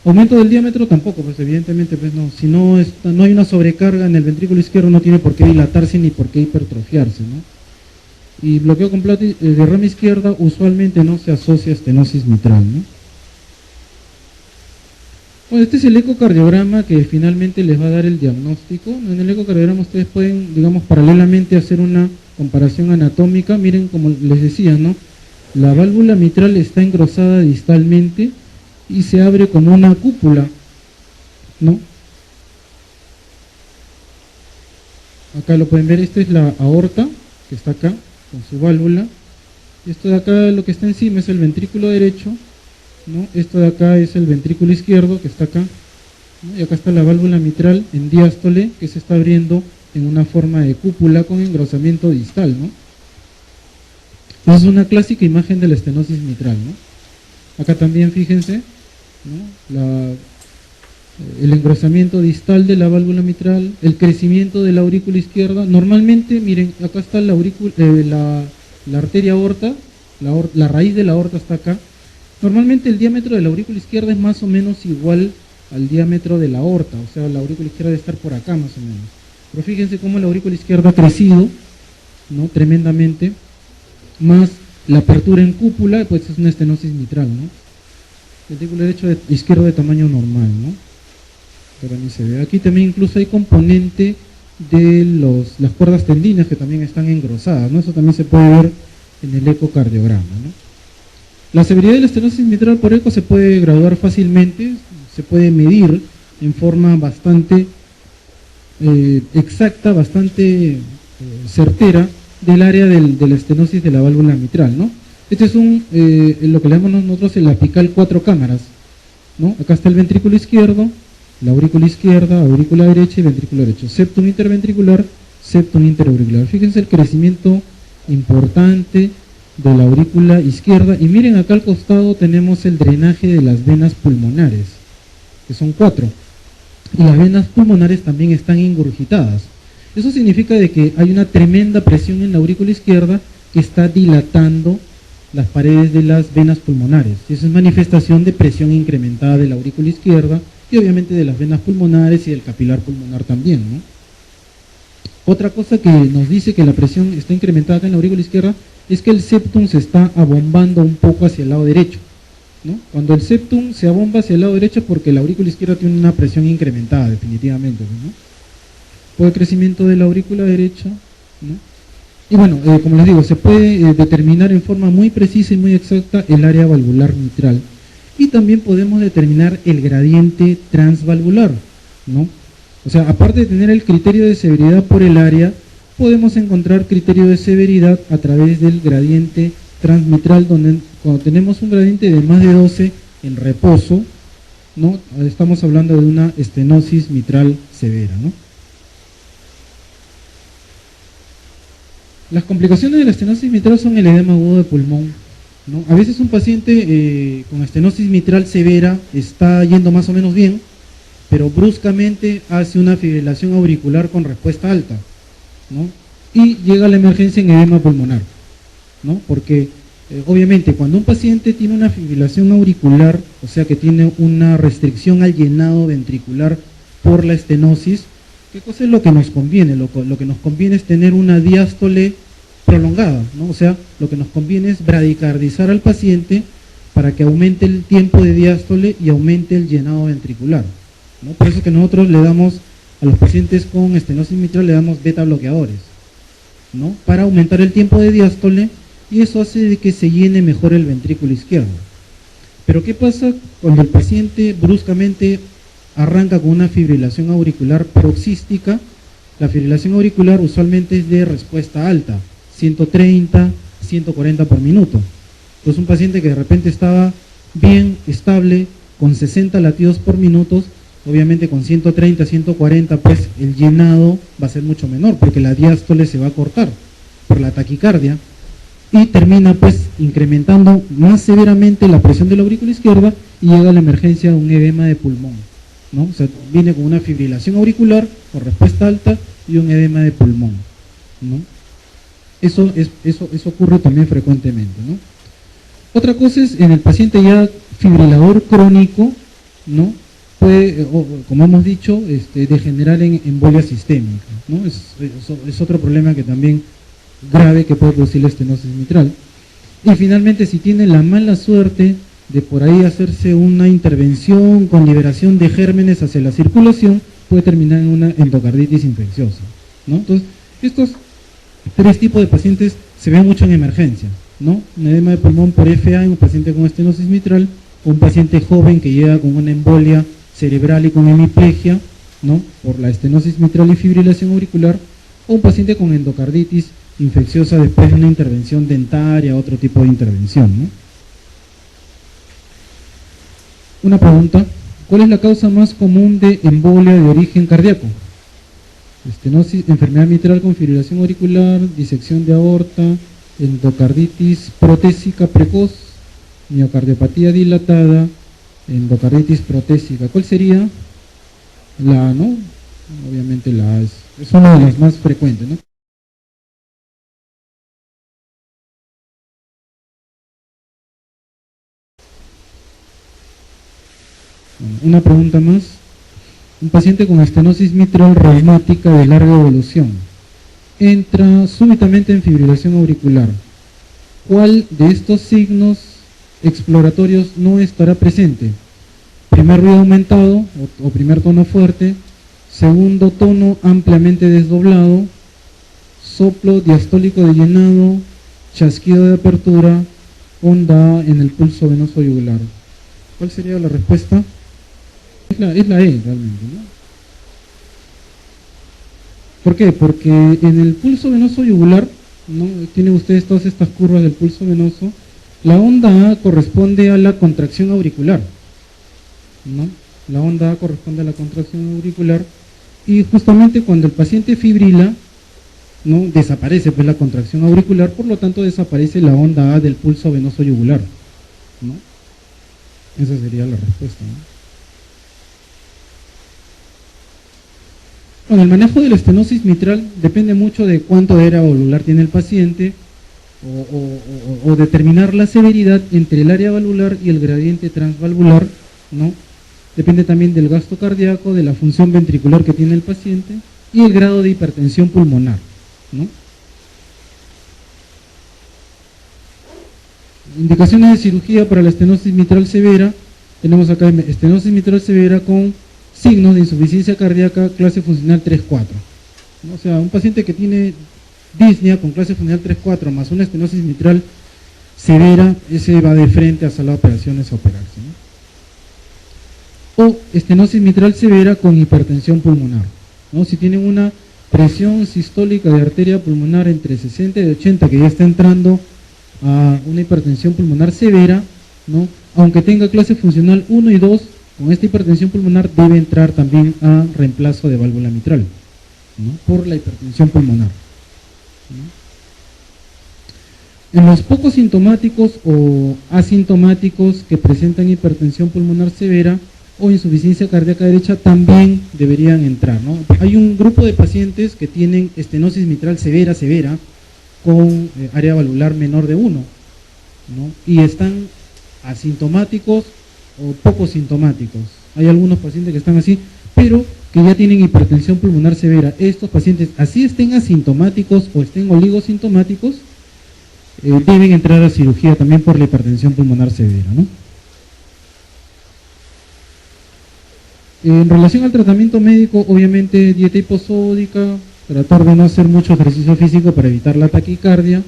Aumento del diámetro tampoco, pues evidentemente, pues no. Si no hay una sobrecarga en el ventrículo izquierdo, no tiene por qué dilatarse ni por qué hipertrofiarse, ¿no? Y bloqueo completo de rama izquierda usualmente no se asocia a estenosis mitral, ¿no? Bueno, este es el ecocardiograma que finalmente les va a dar el diagnóstico. En el ecocardiograma ustedes pueden, digamos, paralelamente hacer una comparación anatómica. Miren, como les decía, ¿no? La válvula mitral está engrosada distalmente y se abre como una cúpula, ¿no? Acá lo pueden ver, esta es la aorta, que está acá, con su válvula. Esto de acá, lo que está encima es el ventrículo derecho, ¿no? Esto de acá es el ventrículo izquierdo, que está acá, ¿no? Y acá está la válvula mitral en diástole, que se está abriendo en una forma de cúpula con engrosamiento distal, ¿no? Esa es una clásica imagen de la estenosis mitral, ¿no? Acá también, fíjense, ¿no? El engrosamiento distal de la válvula mitral, el crecimiento de la aurícula izquierda. Normalmente, miren, acá está la arteria aorta, la raíz de la aorta está acá. Normalmente el diámetro de la aurícula izquierda es más o menos igual al diámetro de la aorta, o sea, la aurícula izquierda debe estar por acá más o menos. Pero fíjense cómo la aurícula izquierda ha crecido, ¿no? Tremendamente, más la apertura en cúpula, pues es una estenosis mitral, ¿no? Ventrículo derecho izquierdo de tamaño normal, ¿no? Pero ni se ve. Aquí también incluso hay componente de las cuerdas tendinas que también están engrosadas, ¿no? Eso también se puede ver en el ecocardiograma, ¿no? La severidad de la estenosis mitral por eco se puede graduar fácilmente, se puede medir en forma bastante exacta, bastante certera del área de la estenosis de la válvula mitral, ¿no? Este es lo que le llamamos nosotros el apical 4 cámaras, ¿no? Acá está el ventrículo izquierdo, la aurícula izquierda, aurícula derecha y ventrículo derecho. Septum interventricular, septum interauricular. Fíjense el crecimiento importante de la aurícula izquierda. Y miren acá al costado tenemos el drenaje de las venas pulmonares, que son 4. Y las venas pulmonares también están ingurgitadas. Eso significa de que hay una tremenda presión en la aurícula izquierda que está dilatando las paredes de las venas pulmonares. Y eso es manifestación de presión incrementada de la aurícula izquierda y obviamente de las venas pulmonares y del capilar pulmonar también, ¿no? Otra cosa que nos dice que la presión está incrementada acá en la aurícula izquierda es que el septum se está abombando un poco hacia el lado derecho, ¿no? Cuando el septum se abomba hacia el lado derecho es porque la aurícula izquierda tiene una presión incrementada definitivamente, ¿no? Por el crecimiento de la aurícula derecha, ¿no? Y bueno, como les digo, se puede determinar en forma muy precisa y muy exacta el área valvular mitral. Y también podemos determinar el gradiente transvalvular, ¿no? O sea, aparte de tener el criterio de severidad por el área, podemos encontrar criterio de severidad a través del gradiente transmitral, donde cuando tenemos un gradiente de más de 12 en reposo, ¿no? Estamos hablando de una estenosis mitral severa, ¿no? Las complicaciones de la estenosis mitral son el edema agudo de pulmón, ¿no? A veces un paciente con estenosis mitral severa está yendo más o menos bien, pero bruscamente hace una fibrilación auricular con respuesta alta, ¿no? Y llega a la emergencia en edema pulmonar, ¿no? Porque obviamente cuando un paciente tiene una fibrilación auricular, o sea que tiene una restricción al llenado ventricular por la estenosis, ¿qué cosa es lo que nos conviene? Lo que nos conviene es tener una diástole prolongada, ¿no? O sea, lo que nos conviene es bradicardizar al paciente para que aumente el tiempo de diástole y aumente el llenado ventricular, ¿no? Por eso que nosotros le damos a los pacientes con estenosis mitral, le damos beta bloqueadores, ¿no? Para aumentar el tiempo de diástole, y eso hace de que se llene mejor el ventrículo izquierdo. Pero ¿qué pasa cuando el paciente bruscamente arranca con una fibrilación auricular paroxística? La fibrilación auricular usualmente es de respuesta alta, 130, 140 por minuto. Entonces un paciente que de repente estaba bien estable, con 60 latidos por minuto, obviamente con 130, 140, pues el llenado va a ser mucho menor, porque la diástole se va a cortar por la taquicardia, y termina pues incrementando más severamente la presión de la aurícula izquierda y llega a la emergencia de un edema de pulmón, ¿no? O sea, viene con una fibrilación auricular con respuesta alta y un edema de pulmón, ¿no? Eso ocurre también frecuentemente, ¿no? Otra cosa es en el paciente ya fibrilador crónico, ¿no? Puede, como hemos dicho, degenerar en embolia sistémica, ¿no? Es otro problema que también grave que puede producir la estenosis mitral. Y finalmente, si tiene la mala suerte de por ahí hacerse una intervención con liberación de gérmenes hacia la circulación, puede terminar en una endocarditis infecciosa, ¿no? Entonces, estos 3 tipos de pacientes se ven mucho en emergencia, ¿no? Un edema de pulmón por FA en un paciente con estenosis mitral, o un paciente joven que llega con una embolia cerebral y con hemiplegia, ¿no? Por la estenosis mitral y fibrilación auricular, o un paciente con endocarditis infecciosa después de una intervención dentaria, otro tipo de intervención, ¿no? Una pregunta: ¿cuál es la causa más común de embolia de origen cardíaco? Estenosis, enfermedad mitral con fibrilación auricular, disección de aorta, endocarditis protésica precoz, miocardiopatía dilatada, endocarditis protésica. ¿Cuál sería? La A, ¿no? Obviamente la A es una de las más frecuentes, ¿no? Bueno, una pregunta más. Un paciente con estenosis mitral reumática de larga evolución entra súbitamente en fibrilación auricular. ¿Cuál de estos signos exploratorios no estará presente? Primer ruido aumentado o primer tono fuerte, segundo tono ampliamente desdoblado, soplo diastólico de llenado, chasquido de apertura, onda en el pulso venoso yugular. ¿Cuál sería la respuesta? Es la E realmente, ¿no? ¿Por qué? Porque en el pulso venoso yugular, ¿no? Tienen ustedes todas estas curvas del pulso venoso. La onda A corresponde a la contracción auricular, ¿no? La onda A corresponde a la contracción auricular y justamente cuando el paciente fibrila, ¿no? Desaparece pues la contracción auricular, por lo tanto desaparece la onda A del pulso venoso yugular, ¿no? Esa sería la respuesta, ¿no? Bueno, el manejo de la estenosis mitral depende mucho de cuánto de área valvular tiene el paciente o determinar la severidad entre el área valvular y el gradiente transvalvular, ¿no? Depende también del gasto cardíaco, de la función ventricular que tiene el paciente y el grado de hipertensión pulmonar, ¿no? Indicaciones de cirugía para la estenosis mitral severa. Tenemos acá estenosis mitral severa con signos de insuficiencia cardíaca clase funcional 3-4, ¿no? O sea, un paciente que tiene disnea con clase funcional 3-4 más una estenosis mitral severa, ese va de frente a sala de operaciones a operarse, ¿no? O estenosis mitral severa con hipertensión pulmonar, ¿no? Si tienen una presión sistólica de arteria pulmonar entre 60 y 80 que ya está entrando a una hipertensión pulmonar severa, ¿no? Aunque tenga clase funcional 1 y 2, con esta hipertensión pulmonar debe entrar también a reemplazo de válvula mitral, ¿no? Por la hipertensión pulmonar, ¿no? En los pocos sintomáticos o asintomáticos que presentan hipertensión pulmonar severa o insuficiencia cardíaca derecha también deberían entrar, ¿no? Hay un grupo de pacientes que tienen estenosis mitral severa con área valvular menor de 1, ¿no? Y están asintomáticos o poco sintomáticos. Hay algunos pacientes que están así, pero que ya tienen hipertensión pulmonar severa. Estos pacientes, así estén asintomáticos o estén oligosintomáticos, deben entrar a cirugía también por la hipertensión pulmonar severa, ¿no? En relación al tratamiento médico, obviamente dieta hiposódica, tratar de no hacer mucho ejercicio físico para evitar la taquicardia,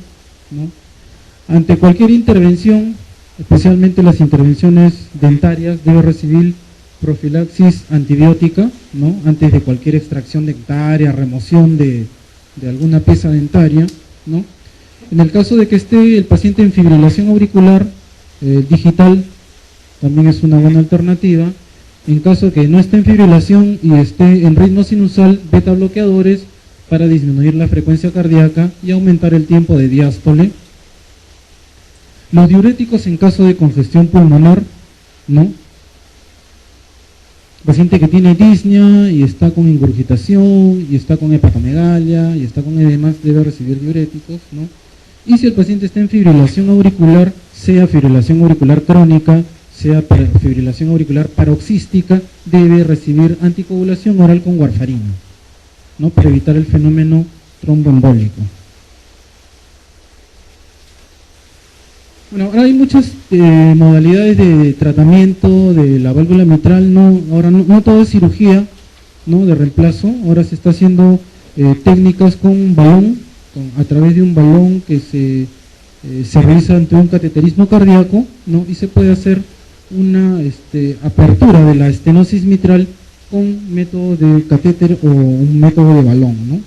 ¿no? Ante cualquier intervención, especialmente las intervenciones dentarias, debe recibir profilaxis antibiótica, ¿no? Antes de cualquier extracción dentaria, remoción de alguna pieza dentaria, ¿no? En el caso de que esté el paciente en fibrilación auricular digital, también es una buena alternativa. En caso de que no esté en fibrilación y esté en ritmo sinusal, beta bloqueadores para disminuir la frecuencia cardíaca y aumentar el tiempo de diástole. Los diuréticos en caso de congestión pulmonar, ¿no? Paciente que tiene disnea y está con ingurgitación y está con hepatomegalia y está con edemas debe recibir diuréticos, ¿no? Y si el paciente está en fibrilación auricular, sea fibrilación auricular crónica, sea fibrilación auricular paroxística, debe recibir anticoagulación oral con warfarina, ¿no? Para evitar el fenómeno tromboembólico. Bueno, ahora hay muchas modalidades de tratamiento de la válvula mitral, ahora no todo es cirugía, ¿no? De reemplazo, ahora se está haciendo técnicas con balón, a través de un balón que se realiza ante un cateterismo cardíaco, ¿no? Y se puede hacer una apertura de la estenosis mitral con método de catéter o un método de balón, ¿no?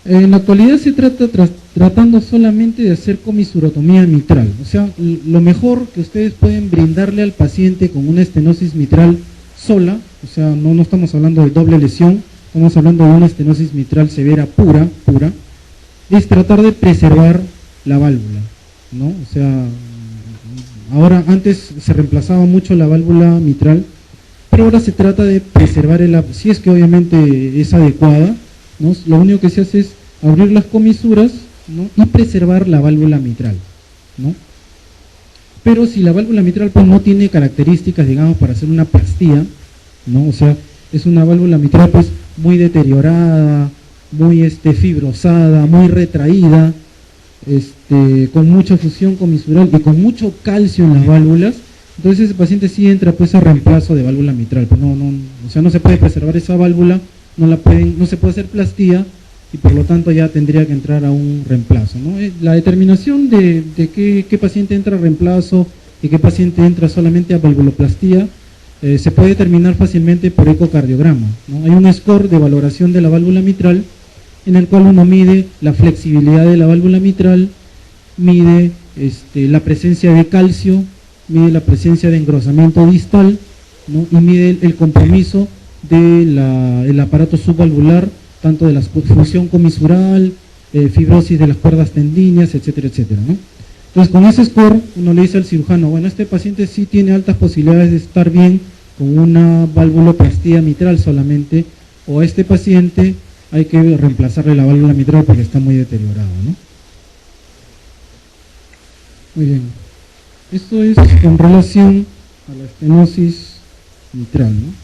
En la actualidad se trata tratando solamente de hacer comisurotomía mitral, o sea, lo mejor que ustedes pueden brindarle al paciente con una estenosis mitral sola, o sea, no estamos hablando de doble lesión, estamos hablando de una estenosis mitral severa pura, es tratar de preservar la válvula, ¿no? O sea, ahora antes se reemplazaba mucho la válvula mitral, pero ahora se trata de preservar si es que obviamente es adecuada, ¿no? Lo único que se hace es abrir las comisuras, ¿no? Y preservar la válvula mitral, ¿no? Pero si la válvula mitral pues no tiene características, digamos, para hacer una plastía, ¿no? O sea, es una válvula mitral pues muy deteriorada, muy fibrosada, muy retraída, con mucha fusión comisural y con mucho calcio en las válvulas, entonces ese paciente sí entra pues a reemplazo de válvula mitral, pues o sea, no se puede preservar esa válvula, no se puede hacer plastía, y por lo tanto ya tendría que entrar a un reemplazo, ¿no? La determinación de qué paciente entra a reemplazo y qué paciente entra solamente a valvuloplastía se puede determinar fácilmente por ecocardiograma, ¿no? Hay un score de valoración de la válvula mitral en el cual uno mide la flexibilidad de la válvula mitral, mide la presencia de calcio, mide la presencia de engrosamiento distal, ¿no? Y mide el compromiso del aparato subvalvular, tanto de la función comisural, fibrosis de las cuerdas tendíneas, etcétera, etcétera, ¿no? Entonces, con ese score, uno le dice al cirujano, bueno, este paciente sí tiene altas posibilidades de estar bien con una valvuloplastía mitral solamente, o a este paciente hay que reemplazarle la válvula mitral porque está muy deteriorada, ¿no? Muy bien. Esto es con relación a la estenosis mitral, ¿no?